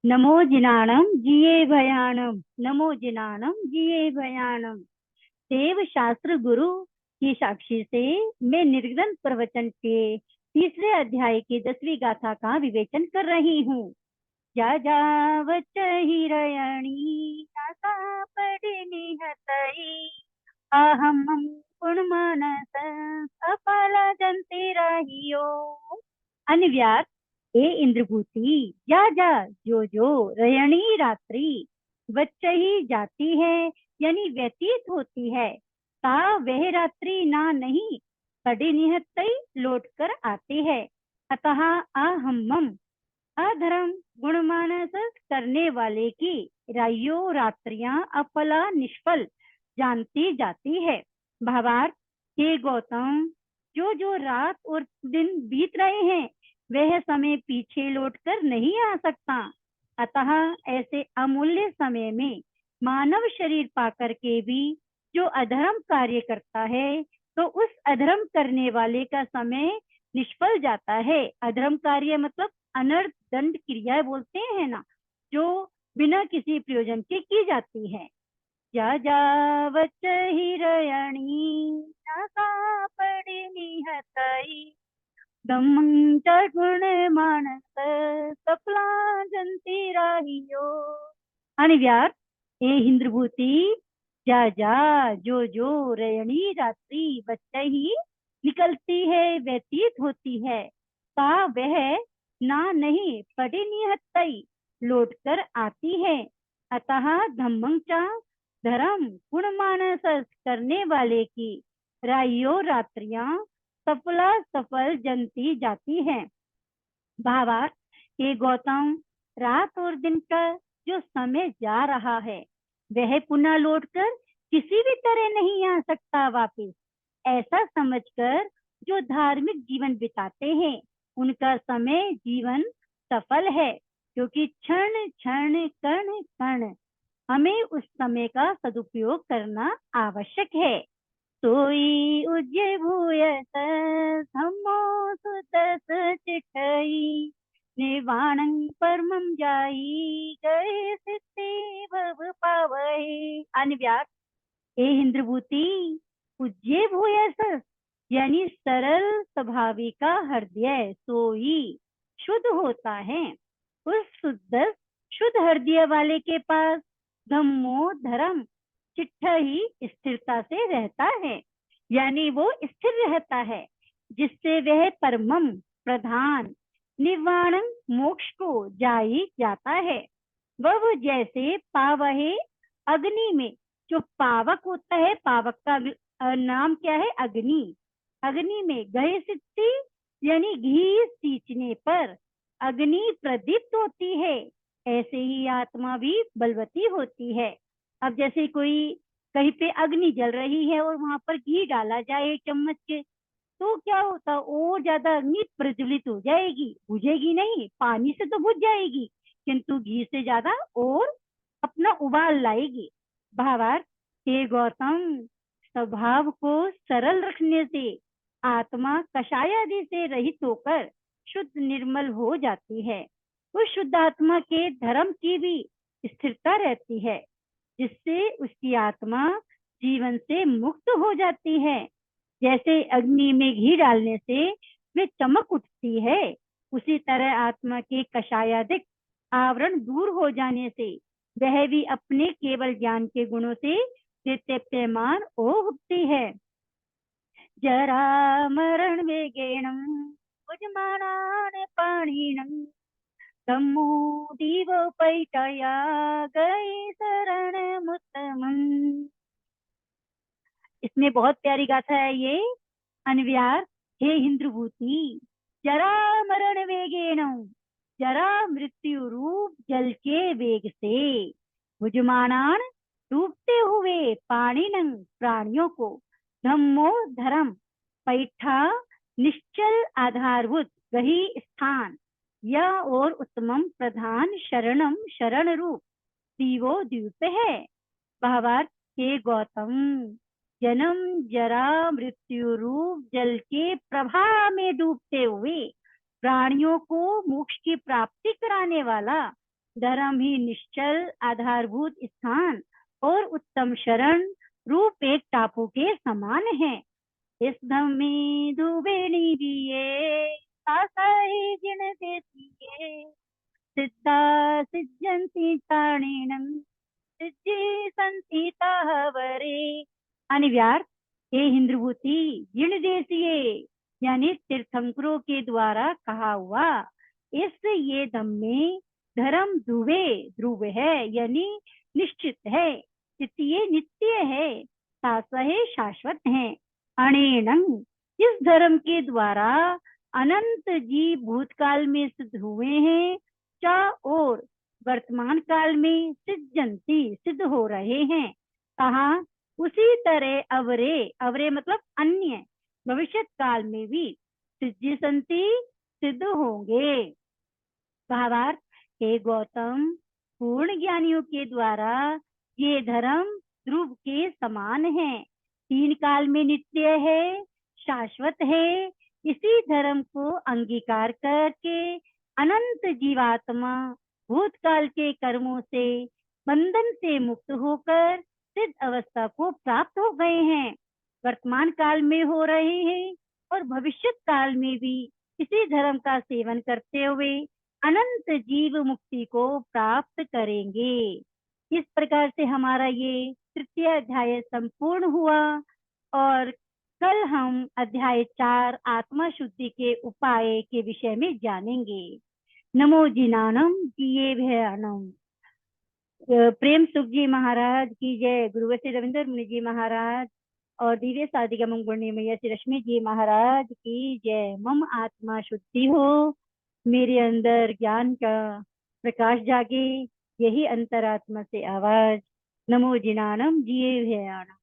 नमो जिनाणम जिये भयाणम। नमो जिनाणम जिये भयाणम। देव शास्त्र गुरु की साक्षी से मैं निर्गुण प्रवचन के तीसरे अध्याय की 10वीं गाथा का विवेचन कर रही हूँ। जा जावच हिरयणी नासा पडिनी हतई अहम गुणमानस अपाल जंती रहियो। अन्व्यास, ए इंद्रभूति, जा जा, जो जो रयणी रात्रि बच्च ही जाती है यानी व्यतीत होती है, ता वह रात्रि ना नहीं कड़ी निहत्तई लौट कर आती है। अतः अहम्मम अधर्म गुणमानस करने वाले की रायो रात्रियां अफला निष्फल जानती जाती है। भावार्थ, हे गौतम, जो जो रात और दिन बीत रहे हैं वह समय पीछे लौटकर नहीं आ सकता। अतः ऐसे अमूल्य समय में मानव शरीर पाकर के भी जो अधर्म कार्य करता है तो उस अधर्म करने वाले का समय निष्फल जाता है। अधर्म कार्य मतलब अनर्थ दंड क्रिया बोलते हैं ना, जो बिना किसी प्रयोजन के की जाती है। जा जावच हिरयणी नासा पडिनी हतई दमं च गुण मानस सफला जंती राहियो। अनिव्यार, हे इंद्रभूति, जा जा, जो जो रयणी रात्रि बच्चे ही निकलती है व्यतीत होती है, ता वह ना नहीं पड़ी निहत्तई लौट कर आती है। अतः धम्मं चा धर्म गुण मानस करने वाले की राइयो रात्रियां सफला सफल जनती जाती है। भावार्थ, हे गौतम, रात और दिन का जो समय जा रहा है वह पुनः लौटकर किसी भी तरह नहीं आ सकता वापिस। ऐसा समझकर जो धार्मिक जीवन बिताते हैं उनका समय जीवन सफल है, क्योंकि क्षण क्षण कण कण हमें उस समय का सदुपयोग करना आवश्यक है। सोई उज्जय भूयस धम्मो सुतस चिठई निर्वाणं परमं जाई गए सिद्धि भव पावई। अन्व्यास, हे इंद्रभूति, पूज्य भूयस यानी सरल स्वभावी का हृदय सोई शुद्ध होता है। उस शुद्ध हृदय वाले के पास धम्मो धर्म चिट्ठ ही स्थिरता से रहता है, यानी वो स्थिर रहता है, जिससे वह परमम प्रधान निर्वाण मोक्ष को जाई जाता है। वह जैसे पावहे अग्नि में, जो पावक होता है, पावक का नाम क्या है? अग्नि। अग्नि में गए सिद्धि यानी घी सींचने पर अग्नि प्रदीप्त होती है, ऐसे ही आत्मा भी बलवती होती है। अब जैसे कोई कहीं पे अग्नि जल रही है और वहां पर घी डाला जाए चम्मच के, तो क्या होता, और ज्यादा अग्नि प्रज्वलित हो जाएगी, बुझेगी नहीं। पानी से तो बुझ जाएगी किंतु घी से ज्यादा और अपना उबाल लाएगी। भावार्थ, हे गौतम, स्वभाव को सरल रखने से आत्मा कषाय आदि से रहित होकर शुद्ध निर्मल हो जाती है। उस शुद्ध आत्मा के धर्म की भी स्थिरता रहती है, जिससे उसकी आत्मा जीवन से मुक्त हो जाती है। जैसे अग्नि में घी डालने से वे चमक उठती है, उसी तरह आत्मा के कषायादिक आवरण दूर हो जाने से वह भी अपने केवल ज्ञान के गुणों से देदीप्यमान हो उठती है। जरा मरण वेगेणम उजमानान पाणिनम तमो दीवोपैटया गई शरण मुत्तमम्। इसमें बहुत प्यारी गाथा है ये। अन्व्यार, हे इंद्रभूति, जरा मरण वेगेण, जरा मृत्यु रूप जल के वेग से भुजमानान डूबते हुए पाणिनं प्राणियों को धम्मो धर्म पैठा निश्चल आधारभूत वही स्थान यह और उत्तमम प्रधान शरणम शरण रूप दीवो द्वीप है। भावार्थ, हे गौतम, जन्म जरा मृत्यु रूप जल के प्रवाह में डूबते हुए प्राणियों को मोक्ष की प्राप्ति कराने वाला धर्म ही निश्चल आधारभूत स्थान और उत्तम शरण रूप एक टापू के समान है। इस धम में दुबेनी दिए आसाई जिण देसिए सिद्धा सिद्ध्यन्ति चाणिनं सिद्धि संति ताहवरे। अनिव्यार, हे इंद्रभूति, जिण देसिए यानी तीर्थंकरों के द्वारा कहा हुआ इस ये धम में धर्म ध्रुवे ध्रुव है यानी निश्चित है, चित्तीय नित्य है, सासहे शाश्वत है। अणेनंग, इस धर्म के द्वारा अनंत जीव भूतकाल में सिद्ध हुए हैं, चा और वर्तमान काल में सिद्धंती सिद्ध हो रहे हैं। कहा उसी तरह अवरे, अवरे मतलब अन्य, भविष्य काल में भी सिद्धि संति सिद्ध होंगे। भावार्थ, हे गौतम, पूर्ण ज्ञानियों के द्वारा ये धर्म ध्रुव के समान है, तीन काल में नित्य है, शाश्वत है। इसी धर्म को अंगीकार करके अनंत जीवात्मा भूतकाल के कर्मों से बंधन से मुक्त होकर सिद्ध अवस्था को प्राप्त हो गए हैं, वर्तमान काल में हो रहे हैं और भविष्य काल में भी इसी धर्म का सेवन करते हुए अनंत जीव मुक्ति को प्राप्त करेंगे। इस प्रकार से हमारा ये तृतीय अध्याय संपूर्ण हुआ और कल हम अध्याय 4 आत्मा शुद्धि के उपाय के विषय में जानेंगे। नमो जिनानम जिये भयानम। प्रेम सुख जी महाराज की जय, गुरुवश्री रविंद्र मुनि जी महाराज और दिव्य साधिका मंगुणी मैया श्री रश्मि जी महाराज की जय। मम आत्मा शुद्धि हो, मेरे अंदर ज्ञान का प्रकाश जागे, यही अंतरात्मा से आवाज। नमो जिनानम जिये भयानम।